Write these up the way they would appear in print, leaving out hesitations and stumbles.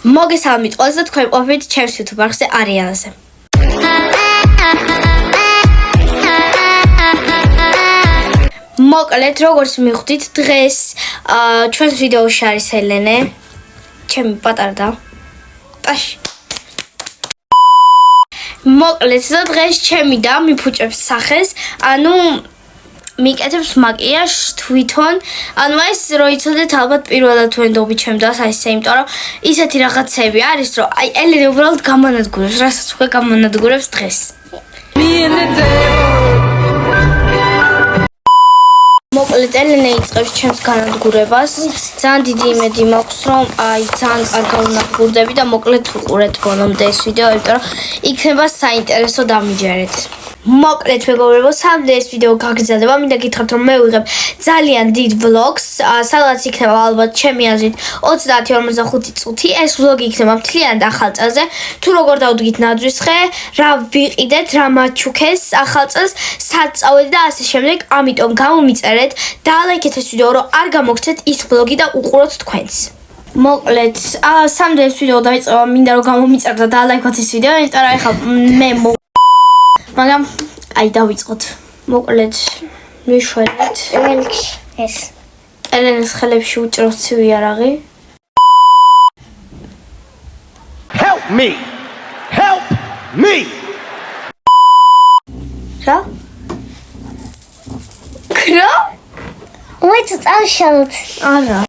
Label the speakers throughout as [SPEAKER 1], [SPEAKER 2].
[SPEAKER 1] მოგესალმებით ყველას და თქვენ ყოფით ჩემს YouTube არხზე Arianაზე. მოკლედ, როგორც მივხვდით, დღეს ჩვენს ვიდეოში არის ელენე, ჩემი პატარა და ტაში. მოკლედ, და დღეს ჩემი და მიფუჭებს სახეს, ანუ მიკეთებს მაკიაჟს თვითონ. ანუ ეს რო იცოდეთ, ალბათ პირველად ვენდობი ჩემ დას აი ესე, იმიტომ რომ ისეთი რაღაცები არის, რომ აი ელენე უბრალოდ გამანადგურებს, რასაც უკვე გამანადგურებს დღეს. მოკლედ ელენე იწყებს ჩემს განადგურებას. ძალიან დიდი იმედი მაქვს, რომ აი ძალიან კარგად ვნახურდები და მოკლედ უყურეთ ბოლომდე ეს ვიდეო, იმიტომ რომ იქნება საინტერესო დამიჯერეთ. მოკლედ მეგობრებო, სამდე ეს ვიდეო გაგრძელდება, მინდა გითხრათ რომ მე ვიღებ ძალიან დიდ ვლოგს, სადაც იქნება ალბათ ჩემი აზრით 30-45 წუთი. ეს ვლოგი იქნება მთლიანად ახალ წელზე. თუ როგორ დავდგით ნაძვისხე, რა ვიყიდეთ, რა მაჩუქეს ახალ წელს, სად წავედი და ასე შემდეგ. ამიტომ გამომიწერეთ და ლაიქეთ ეს ვიდეო, რომ არ გამოგცეთ ის ვლოგი და უყუროთ თქვენს. მოკლედ, სამდე ეს ვიდეო დაიწყება, მინდა რომ გამომიწეროთ და ლაიქოთ ეს ვიდეო, იმიტომ რომ ეხლა მე მაგრამ აი დავიწყოთ. მოკლედ მიშველეთ ეს ელენეს ხელებში უჭრავს ცივი არაღი.
[SPEAKER 2] Help me!
[SPEAKER 1] რა? კრა?
[SPEAKER 3] მოიცა წავშალოთ.
[SPEAKER 1] არა.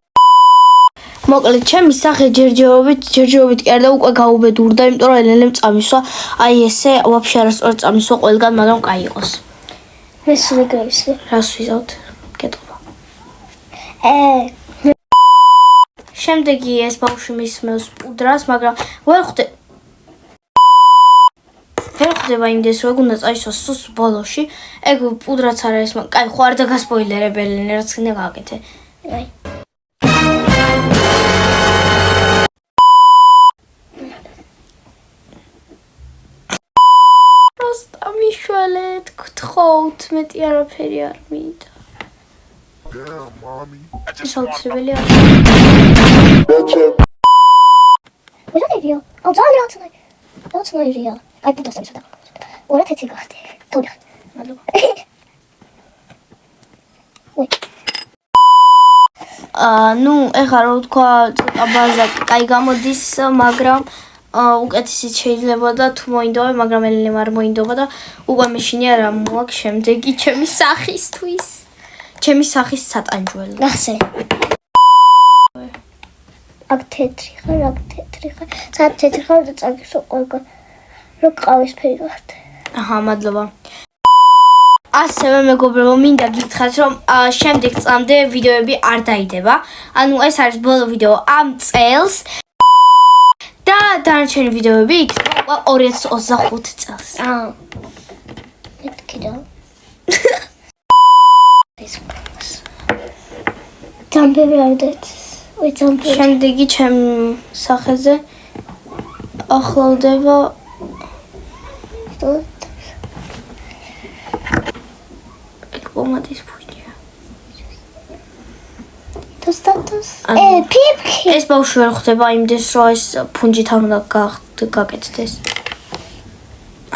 [SPEAKER 1] მოკლედ ჩემი სახე ჯერჯერობით კერდა უკვე გაუბედურდა, იმიტომ რომ ელენემ წამისვა, აი ესე ვაფშე არასწორად წამისვა ყველგან, მაგრამ კაი იყოს.
[SPEAKER 3] მე სულ გეუბნები.
[SPEAKER 1] რას ვიზავთ? კეთობა. შემდეგი ეს ბავშვი მისმევს პუდრას, მაგრამ ვერ ხვდება იმდეს, რომ ეგ უნდა წაისვას სუს ბოლოში. ეგ პუდრაც არ არის, მაგრამ კაი, ხო არ დაგასპოილერებ ელენე, რაც კიდე გააკეთე.
[SPEAKER 3] აი.
[SPEAKER 1] მიშველეთ, გთხოვთ, მეტი არაფერი არ მინდა. საუცრებელია.
[SPEAKER 3] რანერია? აუ ძალიან რანერია. აი პუტას ისოდა. ორა თეთრი გახდი. თორე. მადლობა. ой.
[SPEAKER 1] ნუ ეხლა რო თქვა, ცოტა ბაზა კაი გამოდის, მაგრამ უკეთესიც შეიძლება და თუ მოინდოა, მაგრამ ელენემ არ მოინდობა და უკვე მეშინია რა მოაქვს შემდეგი ჩემი სახისთვის. ჩემი სახის სატანჯველო.
[SPEAKER 3] ნახე. აქ თეთრი ხარ. სად თეთრი ხარ და წაგისო ყველგან. რო ყავისფერი გახდე.
[SPEAKER 1] აჰა, მადლობა. ასევე მეგობრებო, მინდა გითხრათ, რომ შემდეგ წლამდე ვიდეოები არ დაიდება. ანუ ეს არის ბოლო ვიდეო ამ წელს. და დანარჩენი ვიდეოები იქნება 2025 წელს.
[SPEAKER 3] მეთქი და. დამბები არ დეთ. ой, დამბები.
[SPEAKER 1] შემდეგი ჩემ სახეზე ახლავდება პომადის ფუჭია.
[SPEAKER 3] დოსტატოს. პიპკი.
[SPEAKER 1] ეს ბავშვი ვერ ხვდება იმდეს, რომ ეს ფუნჯით არ უნდა გაკეთდეს.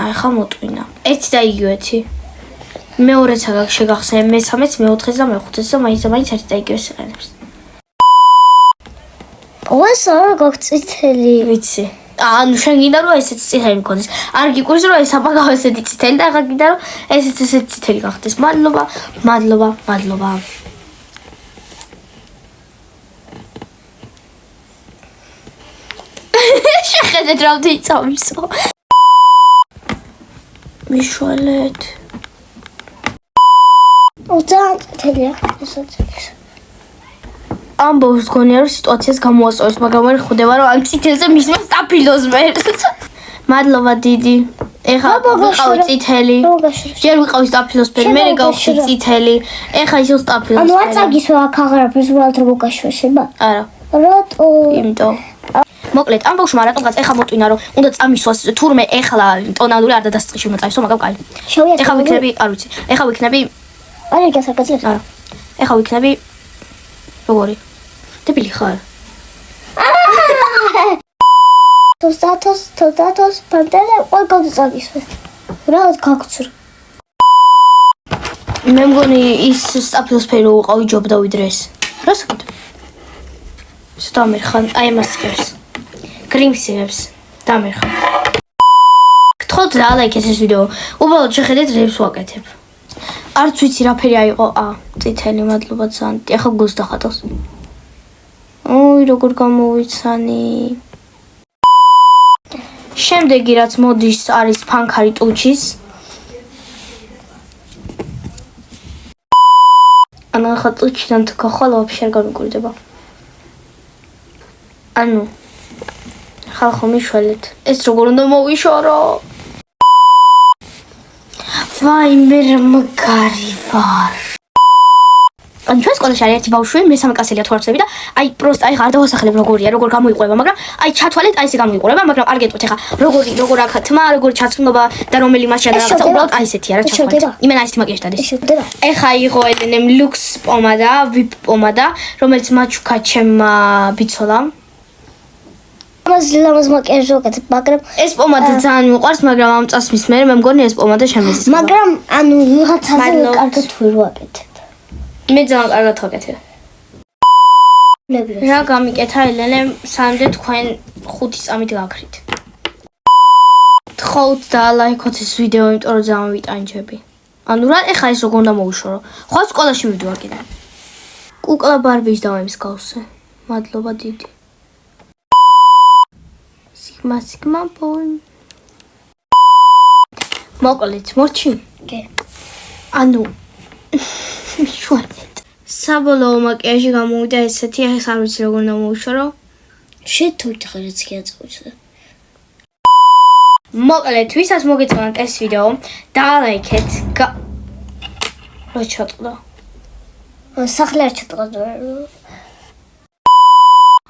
[SPEAKER 1] აი ხა მოტვინა. ერთი და იგივეთი. მეორეც აგ შეგახსენე, მესამეც, მეოთხეც და მეხუთეც და მაინც ერთი და იგივეს იყენებს.
[SPEAKER 3] ოს არა გაქციტელი.
[SPEAKER 1] ვიცი. ანუ შენ გინდა რომ ესეც წითელი მქონდეს. არ გიკვირს რომ ეს აბაგავ ესეთი წითელი და ახლა გინდა რომ ესეც ესეთი წითელი გახდეს. მადლობა. შეხედეთ რა ვთიცავისო. მიშველეთ.
[SPEAKER 3] ძალიან წითელია ესეც.
[SPEAKER 1] ამბობს გონია რომ სიტუაციას გამოასწორებს, მაგრამ ვერ ხვდება რომ ამ წითელზე მისმევს სტაფილოს მერს. მადლობა დიდი. ეხლა ვიყავი წითელი. ჯერ ვიყავი სტაფილოსფერი, მე გავხდი წითელი. ეხლა ისევ სტაფილოსფერი.
[SPEAKER 3] ანუ აწაგისო აქ აღარაფერს უბრალოდ რო მოგაშვესება?
[SPEAKER 1] არა.
[SPEAKER 3] რატო?
[SPEAKER 1] იმიტომ. მოკლედ, ამ ბავშვმა რატომღაც ეხლა მოტვინა რომ უნდა წამისვას თურმე ეხლა ტონალური არ დადასტყი შემოწაისო, მაგრამ კაი. ეხლა ვიქნები, არ ვიცი. ეხლა ვიქნები.
[SPEAKER 3] არ ეგ ასაკაცებს?
[SPEAKER 1] არა. ეხლა ვიქნები როგორი? დებილი ხარ?
[SPEAKER 3] თოსტათოს პანტერა ყოლ გავწაგისვე. რა გაგცურ.
[SPEAKER 1] მე მგონი ის სტაფილოსფერი რო უყავი ჯობდა ვიდრე ეს. რა საკეთო? დამერხან, აი მას წერს. გრიმსებს დამერხან. გთხოვთ რა ლაიქეთ ეს ვიდეო. უბრალოდ შეხედეთ რებს ვაკეთებ. არც ვიცი რაფერი აიყო. წითელი მადლობა ძალიან. ახლა გულს დახატავს. ოი როგორ გამოვიცანი. შემდეგი რაც მოდის არის ფანქარი ტუჩის. ანა ხა ტუჩიდან თუ გახვალ ვაფშე არ გამიგურდება. ანუ ხალხო მიშველეთ ეს როგორ უნდა მოვიშორო ვაი მე მაგარი ვარ ან ჩვენ სკოლაში არის ერთი ბავშვი მესამე კლასელია თუ არ ვცდები და აი პროსტ აი არ დავასახლებ როგორია როგორ გამოიყურება მაგრამ აი ჩათვალეთ აი ესე გამოიყურება მაგრამ არ გეტყვით ეხა როგორ აქ თმა როგორ ჩაცნობა და რომელი მასშია და რაღაცა უბრალოდ აი ესეთი არა ჩათვალეთ იმენა ის თმა კეშტადეს ეხა იღო ელენემ ლუქს პომადა ვიპ პომადა რომელიც მაჩუკა ჩემმა ბიცოლამ
[SPEAKER 3] ლამაზ მაკიაჟი ვაკეთებ, მაგრამ
[SPEAKER 1] ეს პომადა ძალიან მიყვარს, მაგრამ ამ წასმის მერე მე მგონი ეს პომადა შემეზიზება.
[SPEAKER 3] მაგრამ ანუ ვიღაცაზე კარგად ვერ ვაკეთებ.
[SPEAKER 1] მე ძალიან კარგად ვაკეთებ. რა გამიკეთა ელენე, სამდე თქვენ 5 წამით გაქრით. თხოვთ და ლაიქოთ ეს ვიდეო, იმიტომ რომ ძალიან ვიტანჯები. ანუ რა ეხა ეს როგორ უნდა მოვიშორო? ხო სკოლაში მივდივარ კიდე. კუკლა ბარბის დავემს გავსე. მადლობა დიდი. Sigma boy. მოკლედ, მორჩი?
[SPEAKER 3] კი.
[SPEAKER 1] ანუ შუალეთ. საბოლოო მაკიაჟი გამოვიდა ესეთი, ახლა არ ვიცი როგორ უნდა მოვიშორო.
[SPEAKER 3] შეთქვით ხერიც კი აწყვიცე.
[SPEAKER 1] მოკლედ, ვისაც მოგეწონათ ეს ვიდეო, დალაიქეთ. რა ჩატყდა?
[SPEAKER 3] სახლი არ ჩატყდა.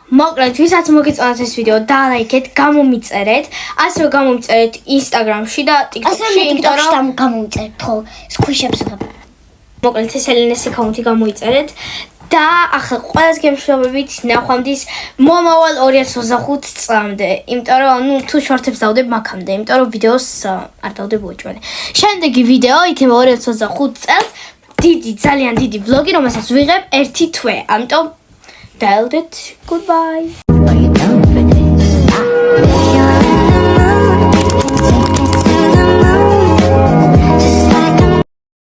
[SPEAKER 1] მოკლედ, ვისაც მოგეწონათ ეს ვიდეო, დალაიქეთ, გამომიწერეთ, ასევე გამომიწერეთ Instagram-ში და TikTok-ში,
[SPEAKER 3] იმიტომ რომ გამომიწერეთ, ხო, სქუშებს გაბ.
[SPEAKER 1] მოკლედ, ეს ელენეს აკაუნტი გამოიწერეთ და ახლა ყველას გემშვიდობებით ნახვამდის მომავალ 2025 წლამდე. იმიტომ რომ ანუ თუ შორტებს დავდებ მაგამდე, იმიტომ რომ ვიდეოს არ დავდებ უეჭველი. შემდეგი ვიდეო იქნება 2025 წელს დიდი, ძალიან დიდი ვლოგი, რომელსაც ვიღებ 1 თვე. ამიტომ Dialed it. Goodbye.